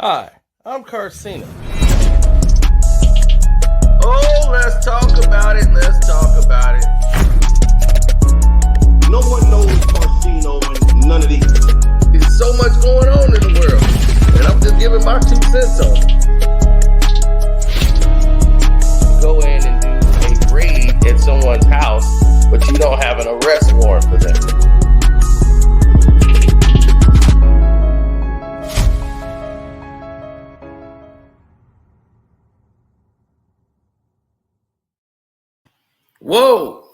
Hi, I'm Carcino. Oh, let's talk about it. Let's talk about it. No one knows Carcino and none of these. There's so much going on in the world, and I'm just giving my 2 cents on it. Go in and do a raid at someone's house, but you don't have an arrest warrant for them. Whoa,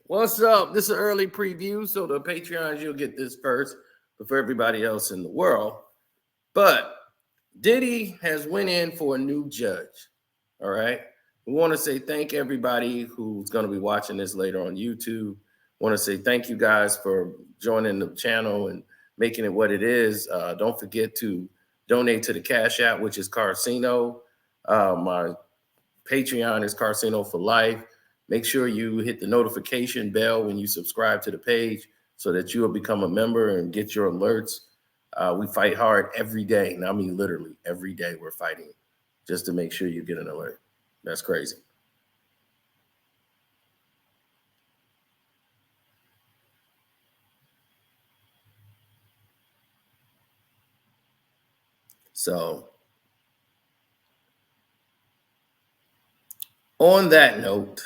what's up? This is an early preview, so the Patreons, you'll get this first before everybody else in the world. But Diddy has went in for a new judge. All right. We want to say thank everybody who's going to be watching this later on YouTube. Want to say thank you guys for joining the channel and making it what it is. Don't forget to donate to the Cash App, which is Carcino. My Patreon is Carcino for Life. Make sure you hit the notification bell when you subscribe to the page so that you will become a member and get your alerts. We fight hard every day. And I mean, literally every day we're fighting just to make sure you get an alert. That's crazy. So on that note,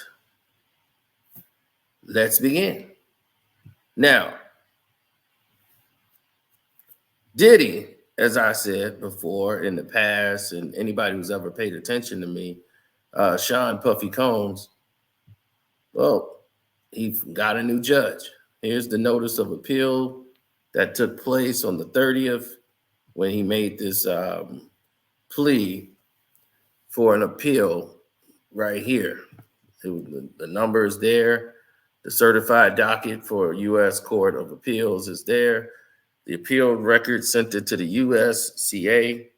let's begin. Now, Diddy, as I said before in the past, and anybody who's ever paid attention to me, Sean Puffy Combs, well, he got a new judge. Here's the notice of appeal that took place on the 30th when he made this plea for an appeal right here. The number is there. The certified docket for U.S. Court of Appeals is there. The appeal record sent it to the USCA,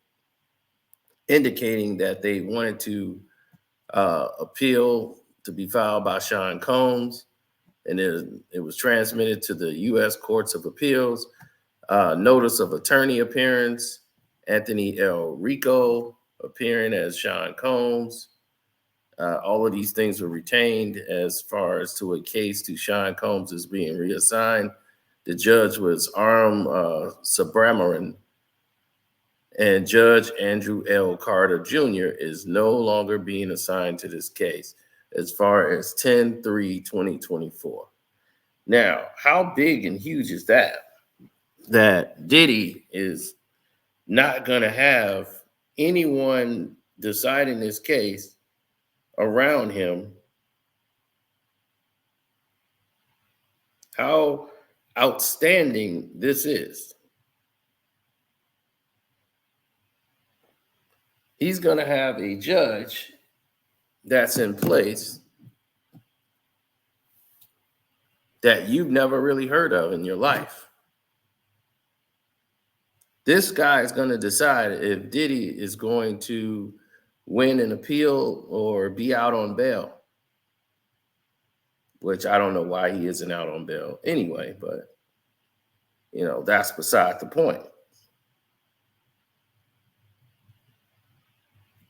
indicating that they wanted to appeal to be filed by Sean Combs, and it was transmitted to the U.S. Courts of Appeals. Notice of attorney appearance, Anthony L. Rico appearing as Sean Combs. All of these things were retained as far as to a case to Sean Combs is being reassigned. The judge was Aram Subramanian, and Judge Andrew L. Carter Jr. is no longer being assigned to this case as far as 10/3/2024. Now, how big and huge is that? That Diddy is not going to have anyone deciding this case around him. How outstanding this is. He's going to have a judge that's in place that you've never really heard of in your life. This guy is going to decide if Diddy is going to win an appeal or be out on bail, which I don't know why he isn't out on bail anyway, but, that's beside the point.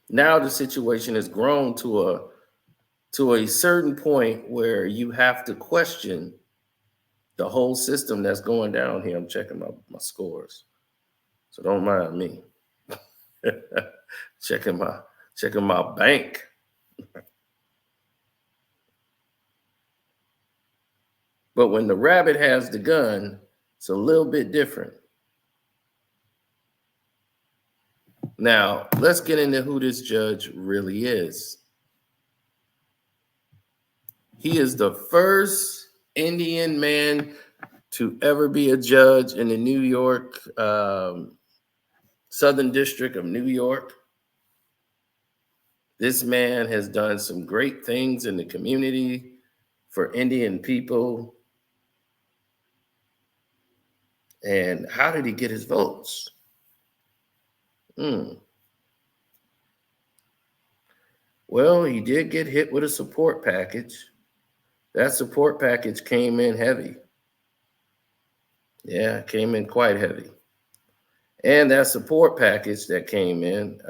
Now the situation has grown to a certain point where you have to question the whole system that's going down here. I'm checking my scores, so don't mind me. checking my bank. But when the rabbit has the gun, it's a little bit different. Now, let's get into who this judge really is. He is the first Indian man to ever be a judge in the New York, Southern District of New York. This man has done some great things in the community for Indian people. And how did he get his votes? Well, he did get hit with a support package. That support package came in heavy. Yeah, it came in quite heavy. And that support package that came in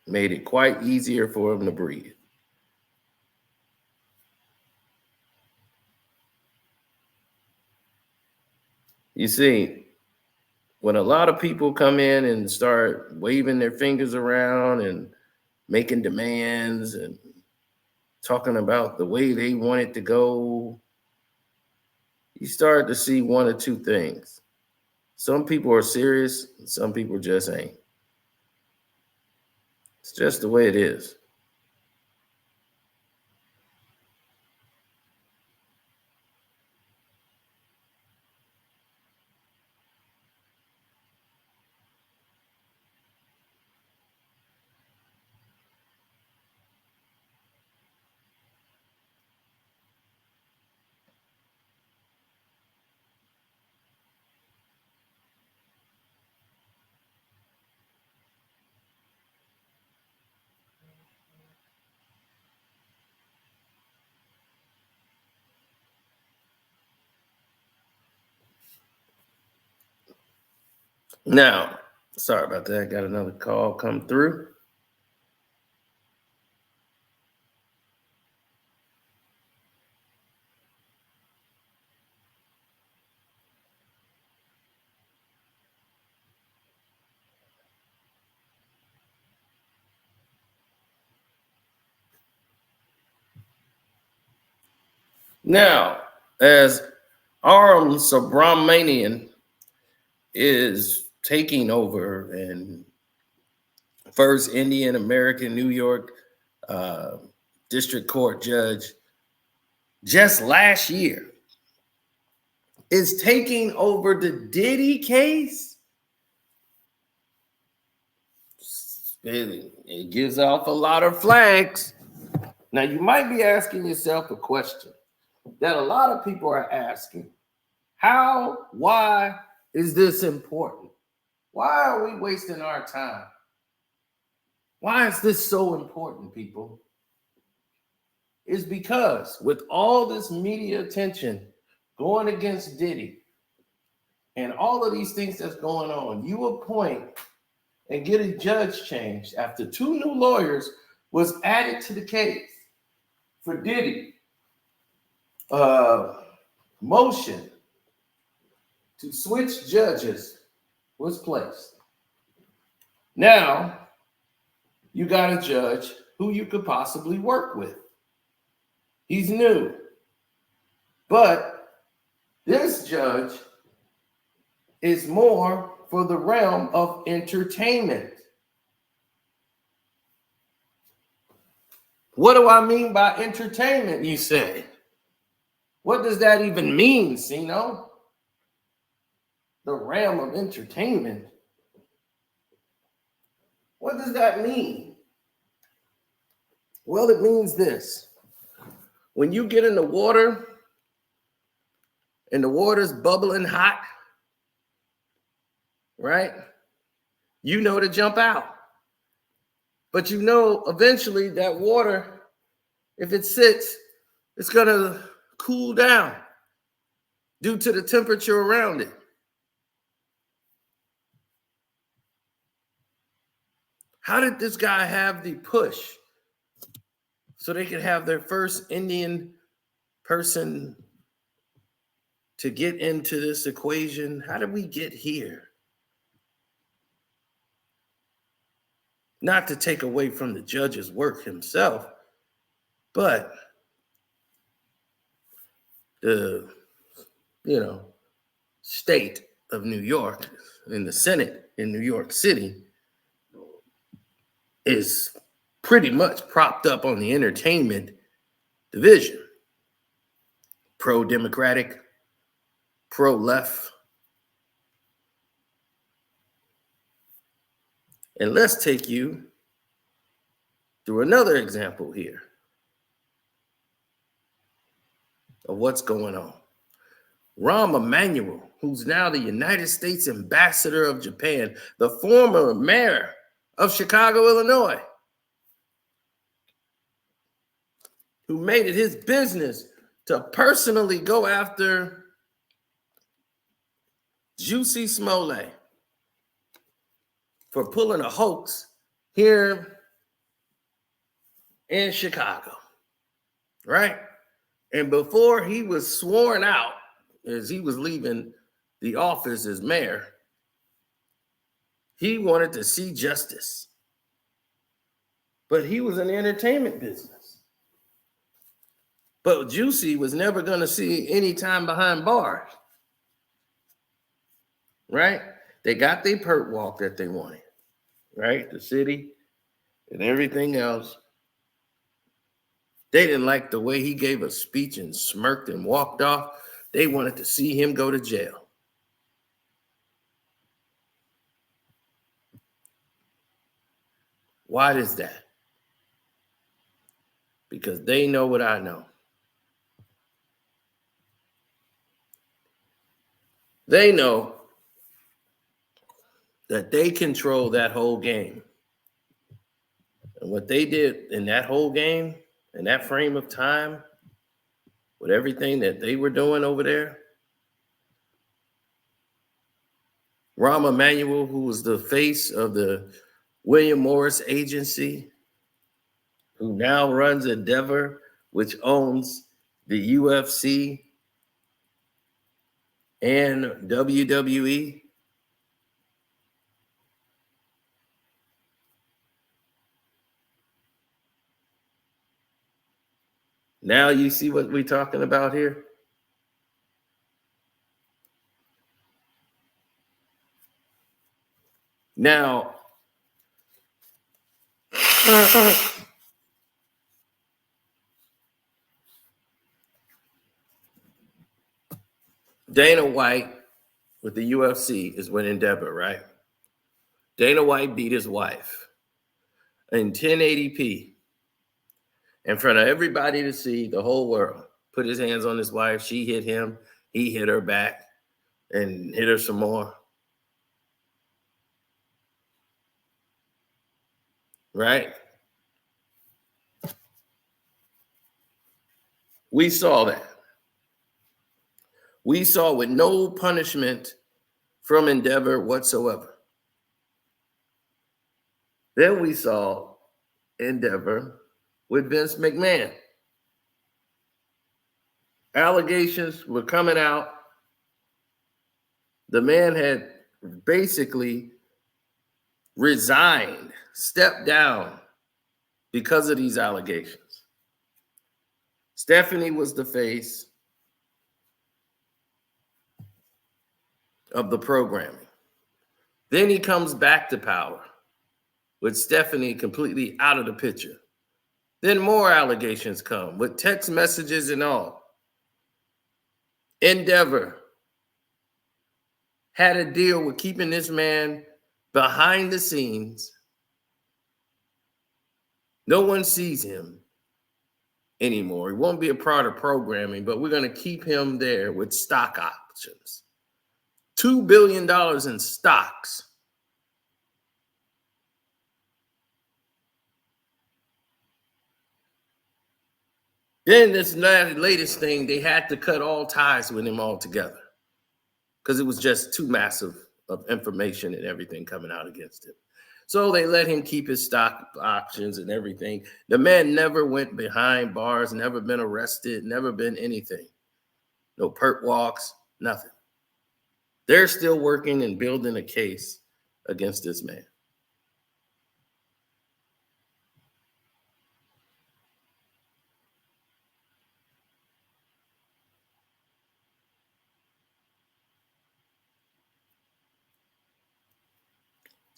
made it quite easier for him to breathe. You see, when a lot of people come in and start waving their fingers around and making demands and talking about the way they want it to go, you start to see one or two things. Some people are serious, and some people just ain't. It's just the way it is. Now, sorry about that. I got another call come through. Now, as Aram Subramanian is taking over and first Indian American New York District Court judge just last year, is taking over the Diddy case. It gives off a lot of flags. Now, you might be asking yourself a question that a lot of people are asking. How, why is this important? Why are we wasting our time? Why is this so important, people? It's because with all this media attention going against Diddy and all of these things that's going on, you appoint and get a judge changed after 2 new lawyers was added to the case for Diddy. Motion to switch judges was placed. Now, you got a judge who you could possibly work with. He's new. But this judge is more for the realm of entertainment. What do I mean by entertainment, you say? What does that even mean, Sino? The realm of entertainment. What does that mean? Well, it means this. When you get in the water and the water's bubbling hot, right? You know to jump out. But you know eventually that water, if it sits, it's going to cool down due to the temperature around it. How did this guy have the push so they could have their first Indian person to get into this equation? How did we get here? Not to take away from the judge's work himself, but the, state of New York and the Senate in New York City is pretty much propped up on the entertainment division. Pro-democratic, pro-left. And let's take you through another example here of what's going on. Rah Emanuel, who's now the United States ambassador of Japan, the former mayor of Chicago, Illinois, who made it his business to personally go after Juicy Smollett for pulling a hoax here in Chicago, right? And before he was sworn out, as he was leaving the office as mayor, he wanted to see justice. But he was in the entertainment business. But Juicy was never going to see any time behind bars, right? They got their perk walk that they wanted, right? The city and everything else. They didn't like the way he gave a speech and smirked and walked off. They wanted to see him go to jail. Why is that? Because they know what I know. They know that they control that whole game. And what they did in that whole game, in that frame of time, with everything that they were doing over there, Rah Emanuel, who was the face of the William Morris Agency, who now runs Endeavor, which owns the UFC and WWE. Now you see what we're talking about here? Now, Dana White with the UFC is with Endeavor, right? Dana White beat his wife in 1080p in front of everybody to see, the whole world. Put his hands on his wife. She hit him. He hit her back and hit her some more. Right? We saw that. We saw with no punishment from Endeavor whatsoever. Then we saw Endeavor with Vince McMahon. Allegations were coming out. The man had basically resigned, stepped down because of these allegations. Stephanie was the face of the programming. Then he comes back to power with Stephanie completely out of the picture. Then more allegations come with text messages and all. Endeavor had a deal with keeping this man behind the scenes. No one sees him anymore. He won't be a part of programming, but we're going to keep him there with stock options. $2 billion in stocks. Then this latest thing, they had to cut all ties with him altogether because it was just too massive of information and everything coming out against him. So they let him keep his stock options and everything. The man never went behind bars, never been arrested, never been anything. No perk walks, nothing. They're still working and building a case against this man.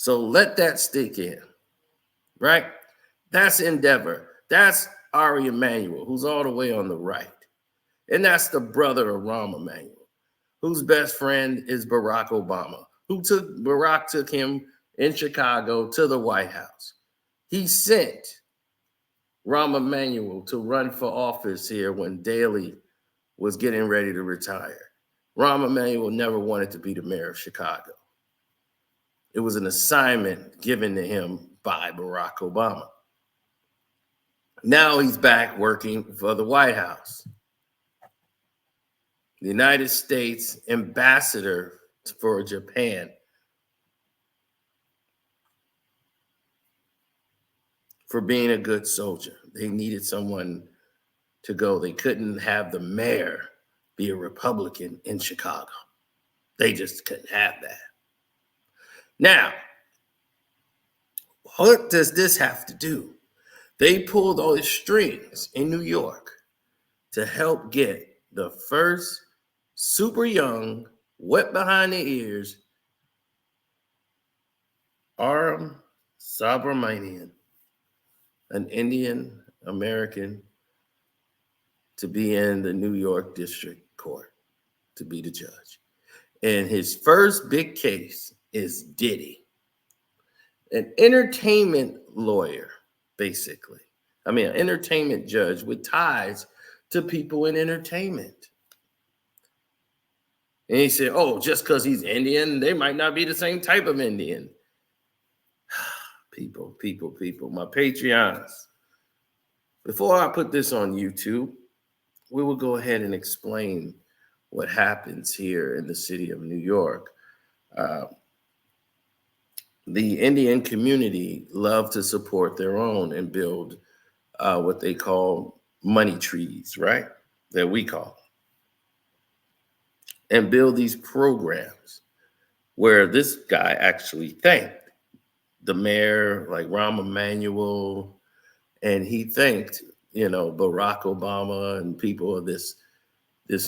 So let that stick in, right? That's Endeavor. That's Rah Emanuel, who's all the way on the right. And that's the brother of Rah Emanuel, whose best friend is Barack Obama, Barack took him in Chicago to the White House. He sent Rah Emanuel to run for office here when Daley was getting ready to retire. Rah Emanuel never wanted to be the mayor of Chicago. It was an assignment given to him by Barack Obama. Now he's back working for the White House. The United States ambassador for Japan for being a good soldier. They needed someone to go. They couldn't have the mayor be a Republican in Chicago. They just couldn't have that. Now, what does this have to do? They pulled all the strings in New York to help get the first super young, wet behind the ears, Aram Subramanian, an Indian American, to be in the New York District Court to be the judge. And his first big case is Diddy, an entertainment lawyer, basically. I mean, an entertainment judge with ties to people in entertainment. And he said, oh, just because he's Indian, they might not be the same type of Indian. People, my Patreons. Before I put this on YouTube, we will go ahead and explain what happens here in the city of New York. The Indian community love to support their own and build what they call money trees, right? That we call. And build these programs where this guy actually thanked the mayor, like Rah Emanuel, and he thanked, Barack Obama and people of this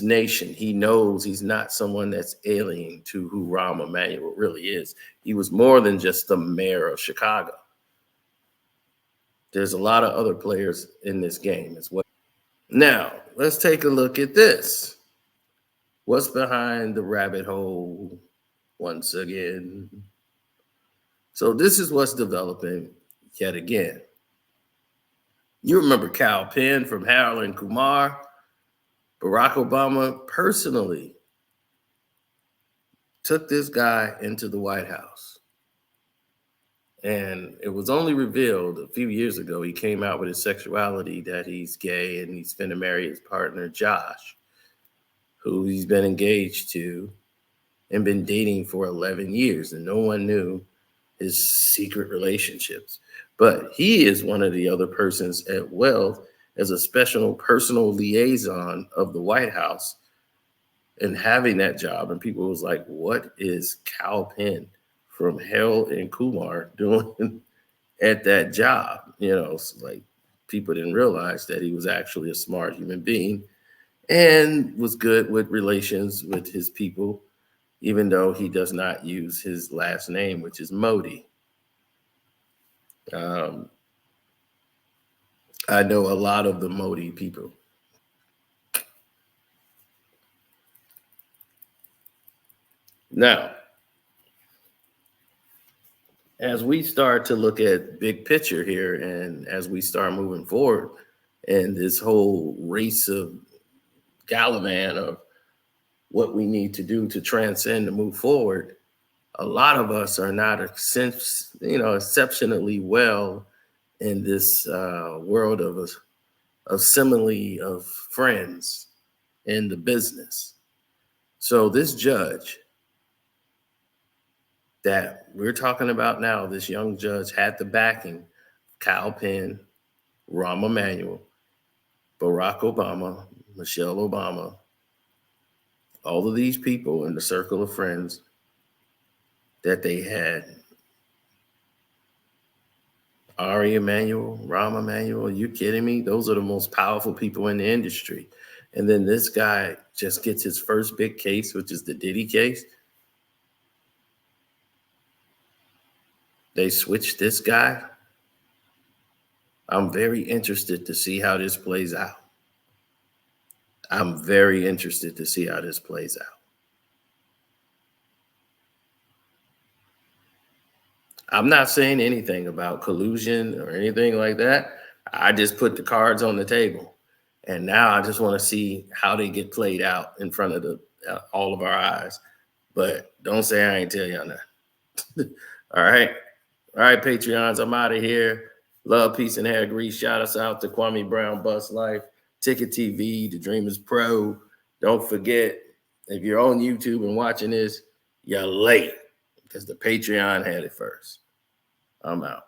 nation. He knows he's not someone that's alien to who Rah Emanuel really is. He was more than just the mayor of Chicago. There's a lot of other players in this game as well. Now, let's take a look at this. What's behind the rabbit hole once again? So this is what's developing yet again. You remember Kal Penn from Harold and Kumar? Barack Obama personally took this guy into the White House. And it was only revealed a few years ago, he came out with his sexuality, that he's gay and he's going to marry his partner, Josh, who he's been engaged to and been dating for 11 years. And no one knew his secret relationships. But he is one of the other persons as well as a special personal liaison of the White House and having that job. And people was like, what is Kal Penn from Harold and Kumar doing at that job? It's like people didn't realize that he was actually a smart human being and was good with relations with his people, even though he does not use his last name, which is Modi. I know a lot of the Modi people. Now, as we start to look at big picture here, and as we start moving forward, and this whole race of Galavan of what we need to do to transcend and move forward, a lot of us are not exceptionally well in this world of simile of friends in the business. So this judge that we're talking about now, this young judge, had the backing Kal Penn, Rah Emanuel, Barack Obama, Michelle Obama, all of these people in the circle of friends that they had. Rah Emanuel, are you kidding me? Those are the most powerful people in the industry. And then this guy just gets his first big case, which is the Diddy case. They switched this guy. I'm very interested to see how this plays out. I'm not saying anything about collusion or anything like that. I just put the cards on the table. And now I just want to see how they get played out in front of all of our eyes. But don't say I ain't tell y'all nothing. All right, Patreons, I'm out of here. Love, peace, and hair grease. Shout us out to Kwame Brown, Bus Life, Ticket TV, The Dreamers Pro. Don't forget, if you're on YouTube and watching this, You're late because the Patreon had it first. I'm out.